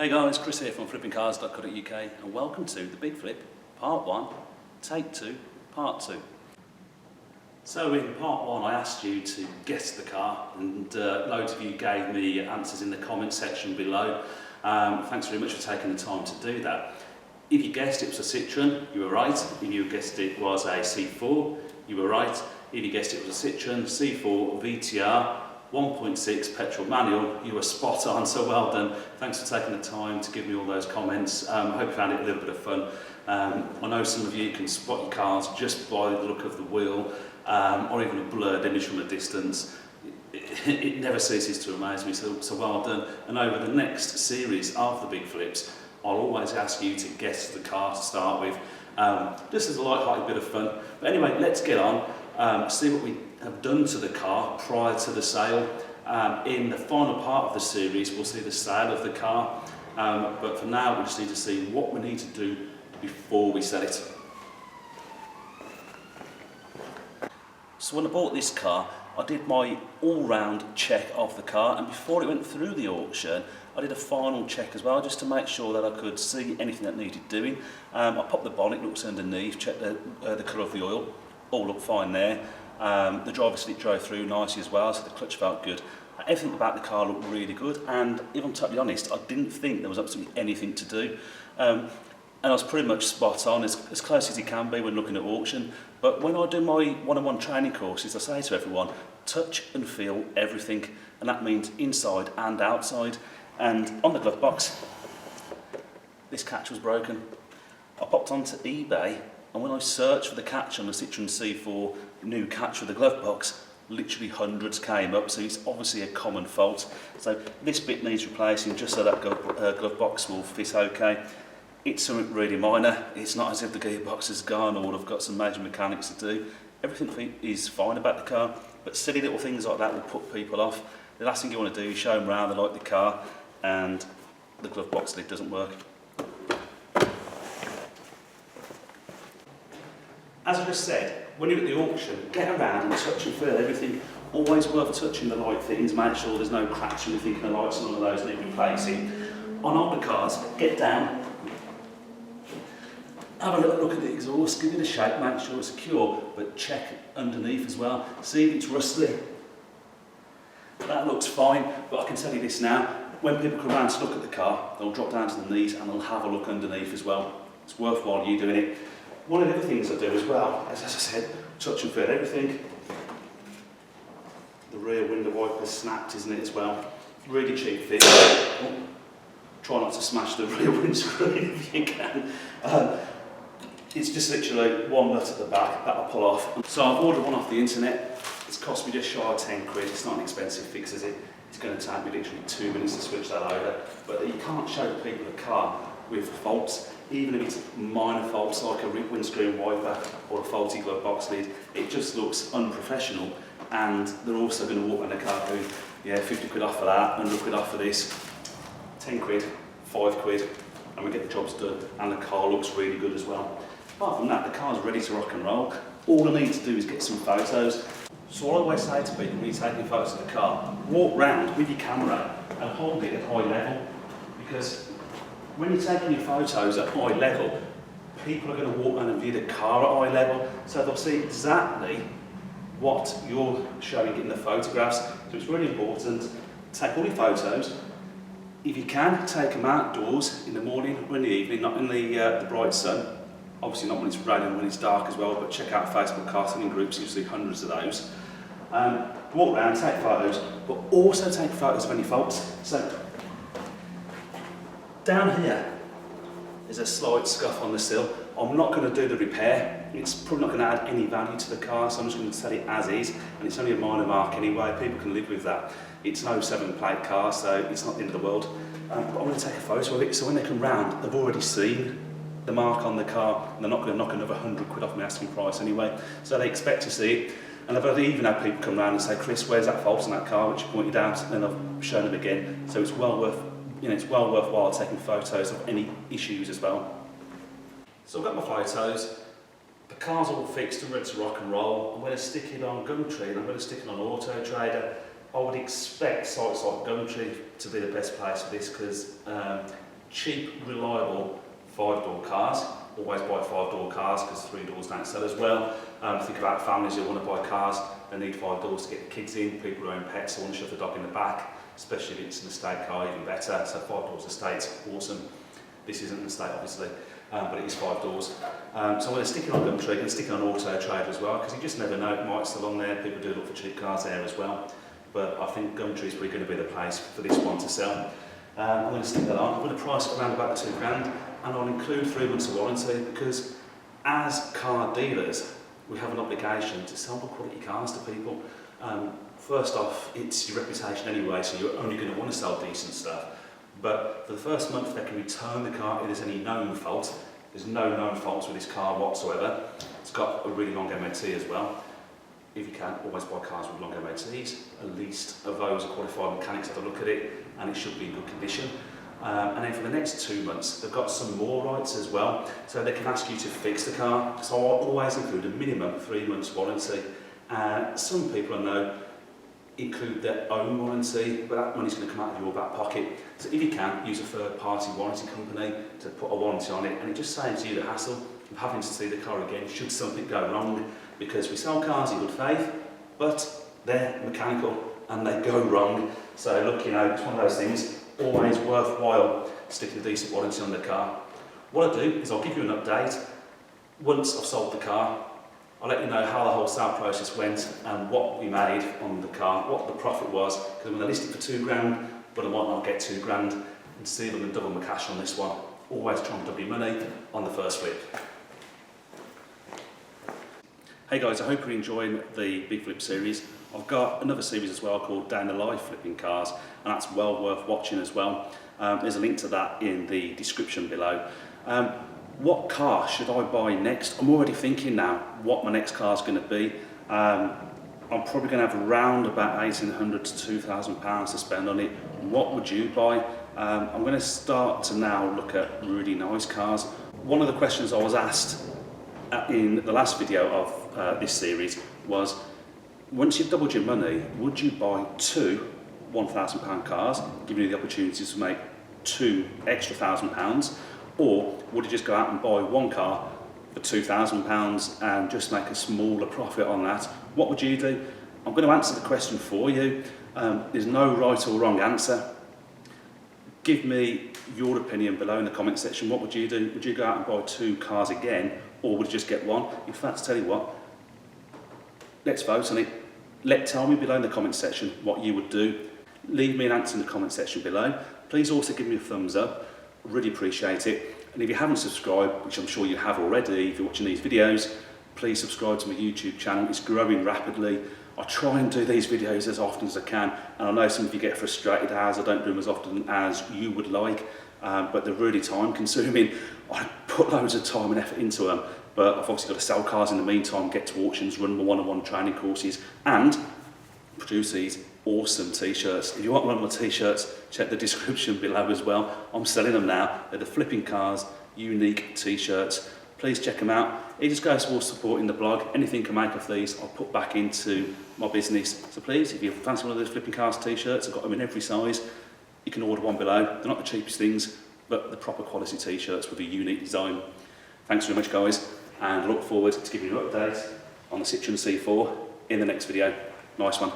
Hey guys, Chris here from flippingcars.co.uk and welcome to The Big Flip, Part 1, Take 2, Part 2. So in Part 1 I asked you to guess the car and loads of you gave me answers in the comment section below. Thanks very much for taking the time to do that. If you guessed it was a Citroen, you were right. If you guessed it was a C4, you were right. If you guessed it was a Citroen C4 VTR 1.6 petrol manual, you were spot on, so well done. Thanks for taking the time to give me all those comments. I hope you found it a little bit of fun. I know some of you can spot your cars just by the look of the wheel or even a blurred image from a distance. It never ceases to amaze me, so well done. And over the next series of the Big Flips, I'll always ask you to guess the car to start with, just as a light-hearted bit of fun. But anyway, let's get on, see what we have done to the car prior to the sale. In the final part of the series we'll see the sale of the car, but for now we just need to see what we need to do before we sell it. So when I bought this car I did my all-round check of the car, and before it went through the auction I did a final check as well, just to make sure that I could see anything that needed doing. I popped the bonnet, looked underneath, checked the colour of the oil, all looked fine there. The driver's seat drove through nicely as well, so the clutch felt good. Everything about the car looked really good, and if I'm totally honest, I didn't think there was absolutely anything to do. And I was pretty much spot on, as close as you can be when looking at auction. But when I do my one-on-one training courses, I say to everyone, touch and feel everything, and that means inside and outside. And on the glove box, this catch was broken. I popped onto eBay, and when I searched for the catch on the Citroen C4 new catch with the glove box, literally hundreds came up, so it's obviously a common fault. So this bit needs replacing just so that glove box will fit okay. It's something really minor. It's not as if the gearbox has gone or I've got some major mechanics to do. Everything is fine about the car, but silly little things like that will put people off. The last thing you want to do is show them around they like the car and the glove box lid doesn't work. As I just said, when you're at the auction, get around and touch and feel everything. Always worth touching the light fittings, make sure there's no cracks or anything, the lights and all of those need replacing. On older cars, get down, have a little look at the exhaust, give it a shake, make sure it's secure, but check underneath as well. See if it's rusty. That looks fine, but I can tell you this now, when people come around to look at the car, they'll drop down to the knees and they'll have a look underneath as well. It's worthwhile you doing it. One of the other things I do as well, as I said, touch and feel everything. The rear window wiper's snapped, isn't it, as well? Really cheap fit. Oh, try not to smash the rear windscreen if you can. It's just literally one nut at the back that I'll pull off. So I've ordered one off the internet. It's cost me just shy of 10 quid. It's not an expensive fix, is it? It's going to take me literally 2 minutes to switch that over. But you can't show people a car with faults, even if it's minor faults like a windscreen wiper or a faulty glove box lid. It just looks unprofessional, and they're also going to walk in the car going, yeah, 50 quid off for that, 100 quid off for this, 10 quid, 5 quid, and we get the jobs done, and the car looks really good as well. Apart from that, the car's ready to rock and roll. All I need to do is get some photos. So what I always say to people when you're taking photos of the car, walk round with your camera and hold it at high level, because when you're taking your photos at high level, people are going to walk around and view the car at high level, so they'll see exactly what you're showing in the photographs. So it's really important to take all your photos. If you can, take them outdoors in the morning or in the evening, not in the bright sun. Obviously not when it's raining, when it's dark as well, but check out Facebook car selling groups, you'll see hundreds of those. Walk around, take photos, but also take photos of any faults. So down here is a slight scuff on the sill. I'm not going to do the repair. It's probably not going to add any value to the car, so I'm just going to sell it as is, and it's only a minor mark anyway. People can live with that. It's no 7-plate car, so it's not the end of the world. But I'm going to take a photo of it, so when they come round, they've already seen the mark on the car, and they're not going to knock another 100 quid off my asking price anyway. So they expect to see it. And I've even had people come round and say, Chris, where's that fault on that car, which you pointed out, and then I've shown them again. So it's well worthwhile taking photos of any issues as well. So I've got my photos. The car's all fixed and ready to rock and roll. I'm going to stick it on Gumtree and I'm going to stick it on Auto Trader. I would expect sites like Gumtree to be the best place for this because cheap, reliable 5-door cars. Always buy 5-door cars because 3 doors don't sell as well. Think about families who want to buy cars, they need 5 doors to get the kids in, people who own pets who want to shove the dog in the back, especially if it's an estate car, even better. So 5 doors estate's awesome. This isn't an estate obviously, but it is 5 doors. So I'm going to stick it on Gumtree, I'm going to stick it on Auto Trader as well, because you just never know, it might still on there, people do look for cheap cars there as well. But I think Gumtree is probably going to be the place for this one to sell. I'm going to stick that on. I'm going to price it around about the £2 grand, and I'll include 3 months of warranty, because as car dealers, we have an obligation to sell good quality cars to people. First off, it's your reputation anyway, so you're only going to want to sell decent stuff. But for the first month, they can return the car if there's any known fault. There's no known faults with this car whatsoever. It's got a really long MOT as well. If you can, always buy cars with long MOTs. At least of those are qualified mechanics have a look at it, and it should be in good condition. And then for the next 2 months, they've got some more rights as well. So they can ask you to fix the car. So I'll always include a minimum 3 months warranty. Some people I know include their own warranty, but that money's going to come out of your back pocket. So if you can, use a third-party warranty company to put a warranty on it, and it just saves you the hassle of having to see the car again should something go wrong, because we sell cars in good faith, but they're mechanical and they go wrong. So look, you know, it's one of those things, always worthwhile sticking a decent warranty on the car. What I'll do is I'll give you an update once I've sold the car. I'll let you know how the whole sale process went and what we made on the car, what the profit was, because I'm going to list it for £2 grand, but I might not get £2 grand, and see if I can double my cash on this one. Always try and double your money on the first flip. Hey guys, I hope you're enjoying the Big Flip series. I've got another series as well called Down the Life Flipping Cars, and that's well worth watching as well. There's a link to that in the description below. What car should I buy next? I'm already thinking now what my next car is going to be. I'm probably going to have around about £1,800 to £2,000 to spend on it. What would you buy? I'm going to start to now look at really nice cars. One of the questions I was asked in the last video of this series was, once you've doubled your money, would you buy 2 £1,000 cars, giving you the opportunity to make 2 extra £1,000, or would you just go out and buy 1 car for £2,000 and just make a smaller profit on that? What would you do? I'm going to answer the question for you. There's no right or wrong answer. Give me your opinion below in the comment section. What would you do? Would you go out and buy 2 cars again, or would you just get 1? In fact, tell you what, let's vote on it. Tell me below in the comment section what you would do. Leave me an answer in the comment section below. Please also give me a thumbs up. Really appreciate it. And if you haven't subscribed, which I'm sure you have already if you're watching these videos, please subscribe to my YouTube channel. It's growing rapidly. I try and do these videos as often as I can, and I know some of you get frustrated as I don't do them as often as you would like, but they're really time consuming. I put loads of time and effort into them, but I've obviously got to sell cars in the meantime, get to auctions, run my one-on-one training courses, and produce these awesome t-shirts. If you want one of my t-shirts, check the description below as well. I'm selling them now. They're the Flipping Cars unique t-shirts. Please check them out. It just goes towards supporting the blog. Anything I make of these, I'll put back into my business. So please, if you fancy one of those Flipping Cars t-shirts, I've got them in every size. You can order one below. They're not the cheapest things, but the proper quality t-shirts with a unique design. Thanks very much, guys, and I look forward to giving you an update on the Citroen C4 in the next video. Nice one.